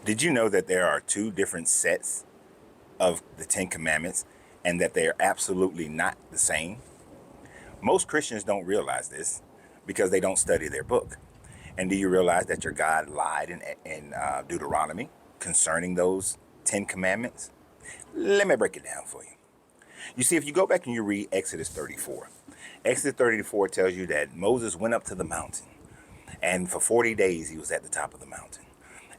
Did you know that there are two different sets of the Ten Commandments and that they are absolutely not the same? Most Christians don't realize this because they don't study their book. And do you realize that your God lied in Deuteronomy concerning those Ten Commandments? Let me break it down for you. You see, if you go back and you read Exodus 34, Exodus 34 tells you that Moses went up to the mountain, and for 40 days he was at the top of the mountain.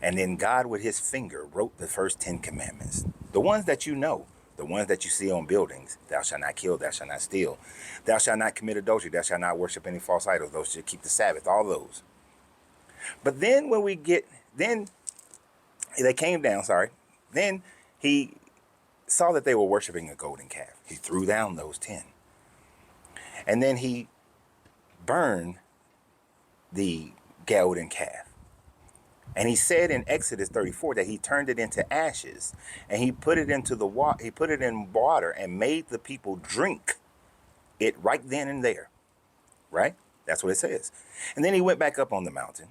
And then God, with his finger, wrote the first 10 commandments. The ones that you know, the ones that you see on buildings. Thou shalt not kill, thou shalt not steal. Thou shalt not commit adultery, thou shalt not worship any false idols. Those should keep the Sabbath, all those. But then then they came down, Then he saw that they were worshiping a golden calf. He threw down those 10. And then he burned the golden calf. And he said in Exodus 34 that he turned it into ashes, and he put it into the water. He put it in water and made the people drink it right then and there. Right? That's what it says. And then he went back up on the mountain.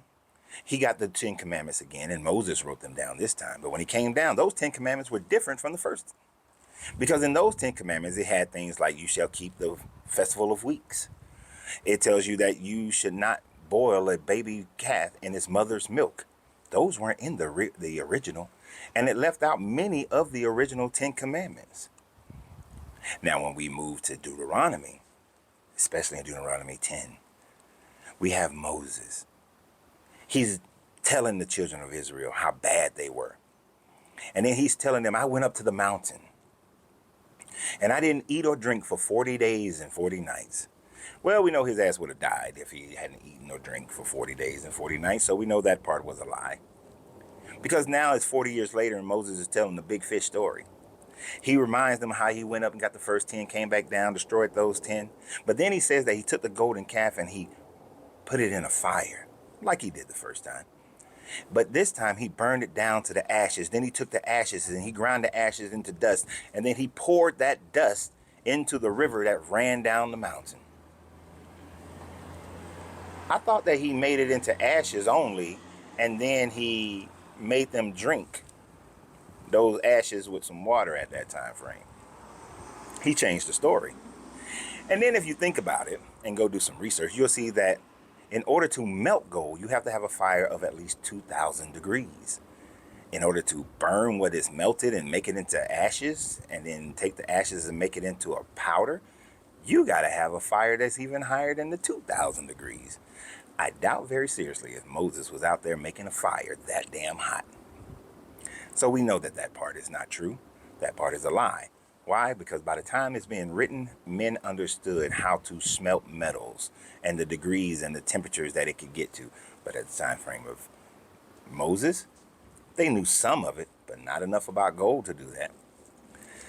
He got the 10 commandments again, and Moses wrote them down this time. But when he came down, those 10 commandments were different from the first. Because in those 10 commandments, it had things like you shall keep the festival of weeks. It tells you that you should not boil a baby calf in its mother's milk. Those weren't in the original, and it left out many of the original 10 commandments. Now, when we move to Deuteronomy, especially in Deuteronomy 10, we have Moses. He's telling the children of Israel how bad they were. And then he's telling them, I went up to the mountain, and I didn't eat or drink for 40 days and 40 nights. Well, we know his ass would have died if he hadn't eaten or drank for 40 days and 40 nights, so we know that part was a lie. Because now it's 40 years later and Moses is telling the big fish story. He reminds them how he went up and got the first 10, came back down, destroyed those 10. But then he says that he took the golden calf and he put it in a fire, like he did the first time. But this time he burned it down to the ashes. Then he took the ashes and he ground the ashes into dust. And then he poured that dust into the river that ran down the mountain. I thought that he made it into ashes only, and then he made them drink those ashes with some water at that time frame. He changed the story. And then if you think about it and go do some research, you'll see that in order to melt gold, you have to have a fire of at least 2,000 degrees. In order to burn what is melted and make it into ashes, and then take the ashes and make it into a powder, you got to have a fire that's even higher than the 2,000 degrees. I doubt very seriously if Moses was out there making a fire that damn hot. So we know that that part is not true. That part is a lie. Why? Because by the time it's being written, men understood how to smelt metals and the degrees and the temperatures that it could get to. But at the time frame of Moses, they knew some of it, but not enough about gold to do that.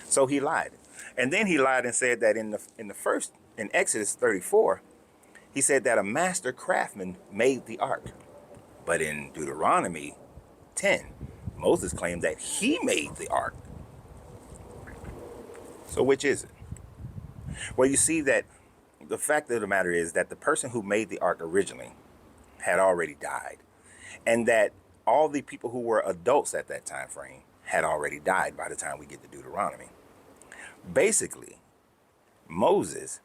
So he lied. And then he lied and said that in Exodus 34, he said that a master craftsman made the ark. But in Deuteronomy 10, Moses claimed that he made the ark. So which is it? Well, you see that the fact of the matter is that the person who made the ark originally had already died. And that all the people who were adults at that time frame had already died by the time we get to Deuteronomy. Basically, Moses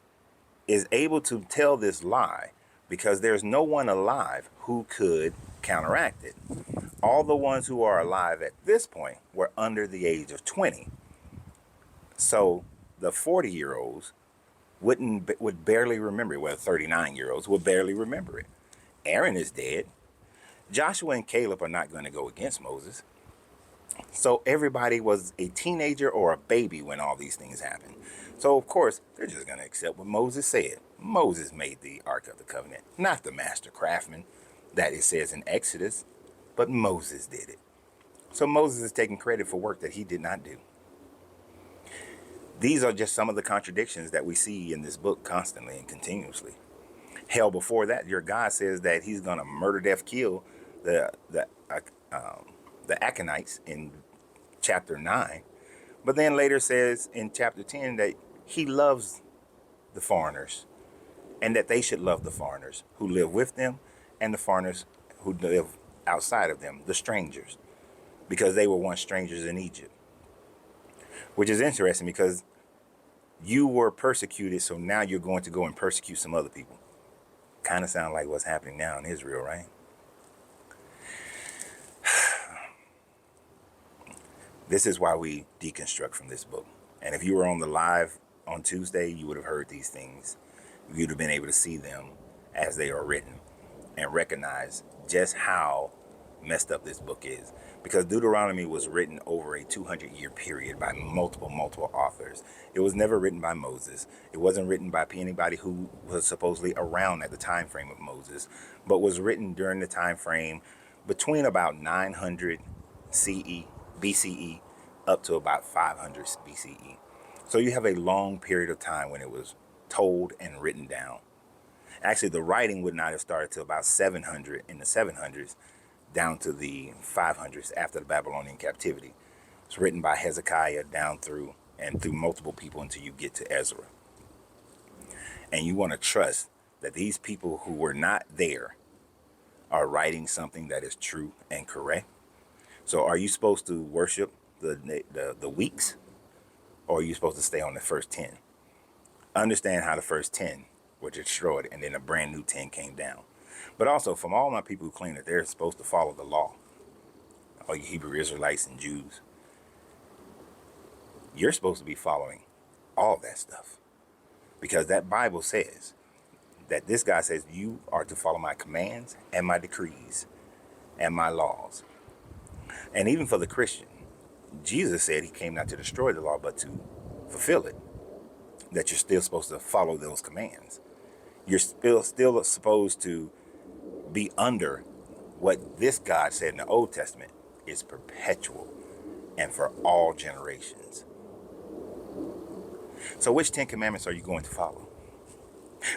is able to tell this lie because there's no one alive who could counteract it. All the ones who are alive at this point were under the age of 20. So the 40-year-olds would barely remember it. Well, 39-year-olds would barely remember it. Aaron is dead. Joshua and Caleb are not going to go against Moses. So everybody was a teenager or a baby when all these things happened. So, of course, they're just going to accept what Moses said. Moses made the Ark of the Covenant, not the master craftsman that it says in Exodus, but Moses did it. So Moses is taking credit for work that he did not do. These are just some of the contradictions that we see in this book constantly and continuously. Hell, before that, your God says that he's going to murder, death, kill the Aconites in chapter 9. But then later says in chapter 10 that he loves the foreigners and that they should love the foreigners who live with them and the foreigners who live outside of them, the strangers. because they were once strangers in Egypt. Which is interesting because you were persecuted, so now you're going to go and persecute some other people. Kind of sound like what's happening now in Israel, right? This is why we deconstruct from this book. And if you were on the live on Tuesday, you would have heard these things. You'd have been able to see them as they are written and recognize just how messed up this book is. Because Deuteronomy was written over a 200-year period by multiple authors. It was never written by Moses. It wasn't written by anybody who was supposedly around at the time frame of Moses, but was written during the time frame between about 900 BCE up to about 500 BCE. So you have a long period of time when it was told and written down. Actually, the writing would not have started till about 700 in the 700s down to the 500s after the Babylonian captivity. It's written by Hezekiah down through and through multiple people until you get to Ezra. And you want to trust that these people who were not there are writing something that is true and correct. So are you supposed to worship the weeks, or are you supposed to stay on the first 10? Understand how the first 10 were destroyed and then a brand new 10 came down. But also, from all my people who claim that they're supposed to follow the law, all you Hebrew Israelites and Jews, you're supposed to be following all that stuff. Because that Bible says that this guy says you are to follow my commands and my decrees and my laws. And even for the Christian, Jesus said he came not to destroy the law, but to fulfill it. That you're still supposed to follow those commands. You're still supposed to be under what this God said in the Old Testament is perpetual and for all generations. So which 10 commandments are you going to follow?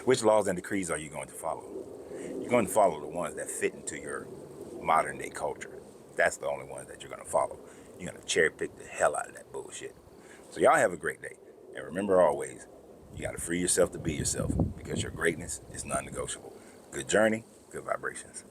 Which laws and decrees are you going to follow? You're going to follow the ones that fit into your modern day culture. That's the only ones that you're going to follow. You're going to cherry pick the hell out of that bullshit. So y'all have a great day. And remember always, you got to free yourself to be yourself, because your greatness is non-negotiable. Good journey, good vibrations.